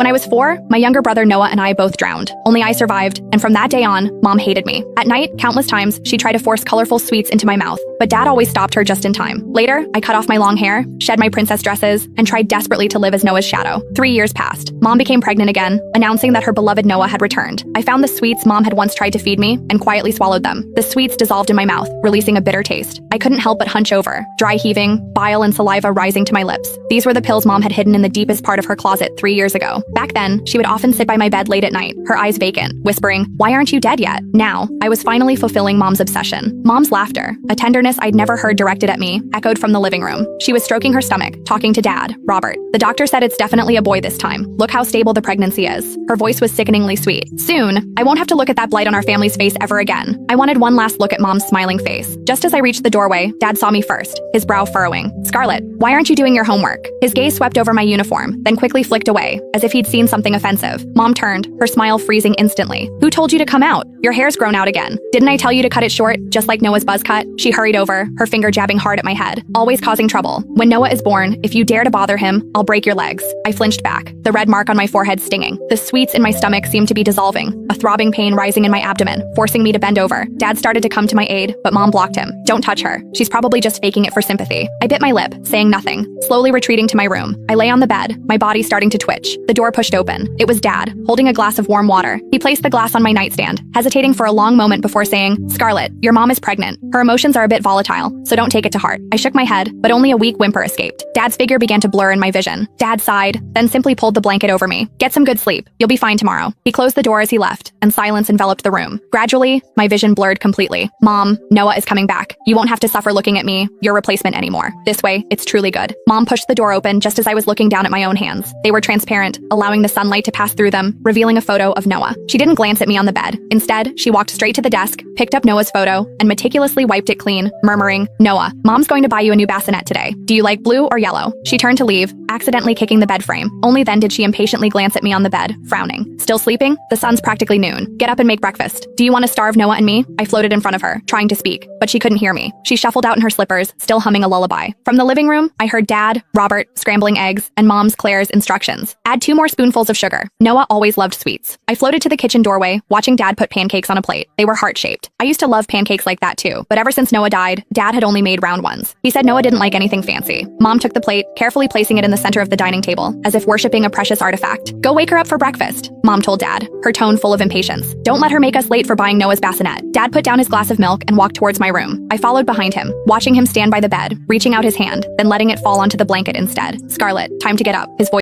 When I was 4, my younger brother Noah and I both drowned. Only I survived, and from that day on, Mom hated me. At night, countless times, she tried to force colorful sweets into my mouth, but Dad always stopped her just in time. Later, I cut off my long hair, shed my princess dresses, and tried desperately to live as Noah's shadow. 3 years passed. Mom became pregnant again, announcing that her beloved Noah had returned. I found the sweets Mom had once tried to feed me and quietly swallowed them. The sweets dissolved in my mouth, releasing a bitter taste. I couldn't help but hunch over, dry heaving, bile and saliva rising to my lips. These were the pills Mom had hidden in the deepest part of her closet 3 years ago. Back then, she would often sit by my bed late at night, her eyes vacant, whispering, "Why aren't you dead yet?" Now, I was finally fulfilling Mom's obsession. Mom's laughter, a tenderness I'd never heard directed at me, echoed from the living room. She was stroking her stomach, talking to Dad, Robert. "The doctor said it's definitely a boy this time. Look how stable the pregnancy is." Her voice was sickeningly sweet. "Soon, I won't have to look at that blight on our family's face ever again." I wanted one last look at Mom's smiling face. Just as I reached the doorway, Dad saw me first, his brow furrowing. "Scarlett, why aren't you doing your homework?" His gaze swept over my uniform, then quickly flicked away, as if he'd seen something offensive. Mom turned, her smile freezing instantly. "Who told you to come out? Your hair's grown out again. Didn't I tell you to cut it short, just like Noah's buzz cut?" She hurried over, her finger jabbing hard at my head, always causing trouble. "When Noah is born, if you dare to bother him, I'll break your legs." I flinched back, the red mark on my forehead stinging. The sweets in my stomach seemed to be dissolving, a throbbing pain rising in my abdomen, forcing me to bend over. Dad started to come to my aid, but Mom blocked him. "Don't touch her. She's probably just faking it for sympathy." I bit my lip, saying nothing, slowly retreating to my room. I lay on the bed, my body starting to twitch. The door pushed open. It was Dad, holding a glass of warm water. He placed the glass on my nightstand, hesitating for a long moment before saying, "Scarlett, your mom is pregnant. Her emotions are a bit volatile, so don't take it to heart." I shook my head, but only a weak whimper escaped. Dad's figure began to blur in my vision. Dad sighed, then simply pulled the blanket over me. "Get some good sleep. You'll be fine tomorrow." He closed the door as he left, and silence enveloped the room. Gradually, my vision blurred completely. "Mom, Noah is coming back. You won't have to suffer looking at me, your replacement anymore. This way, it's truly good." Mom pushed the door open just as I was looking down at my own hands. They were transparent, allowing the sunlight to pass through them, revealing a photo of Noah. She didn't glance at me on the bed. Instead, she walked straight to the desk, picked up Noah's photo, and meticulously wiped it clean, murmuring, "Noah, Mom's going to buy you a new bassinet today. Do you like blue or yellow?" She turned to leave, accidentally kicking the bed frame. Only then did she impatiently glance at me on the bed, frowning. "Still sleeping? The sun's practically noon. Get up and make breakfast. Do you want to starve Noah and me?" I floated in front of her, trying to speak, but she couldn't hear me. She shuffled out in her slippers, still humming a lullaby. From the living room, I heard Dad, Robert, scrambling eggs, and Mom's Claire's instructions. "Add 2 more spoonfuls of sugar." Noah always loved sweets. I floated to the kitchen doorway, watching Dad put pancakes on a plate. They were heart-shaped. I used to love pancakes like that too, but ever since Noah died, Dad had only made round ones. He said Noah didn't like anything fancy. Mom took the plate, carefully placing it in the center of the dining table, as if worshipping a precious artifact. "Go wake her up for breakfast," Mom told Dad, her tone full of impatience. "Don't let her make us late for buying Noah's bassinet." Dad put down his glass of milk and walked towards my room. I followed behind him, watching him stand by the bed, reaching out his hand, then letting it fall onto the blanket instead. "Scarlett, time to get up." His voice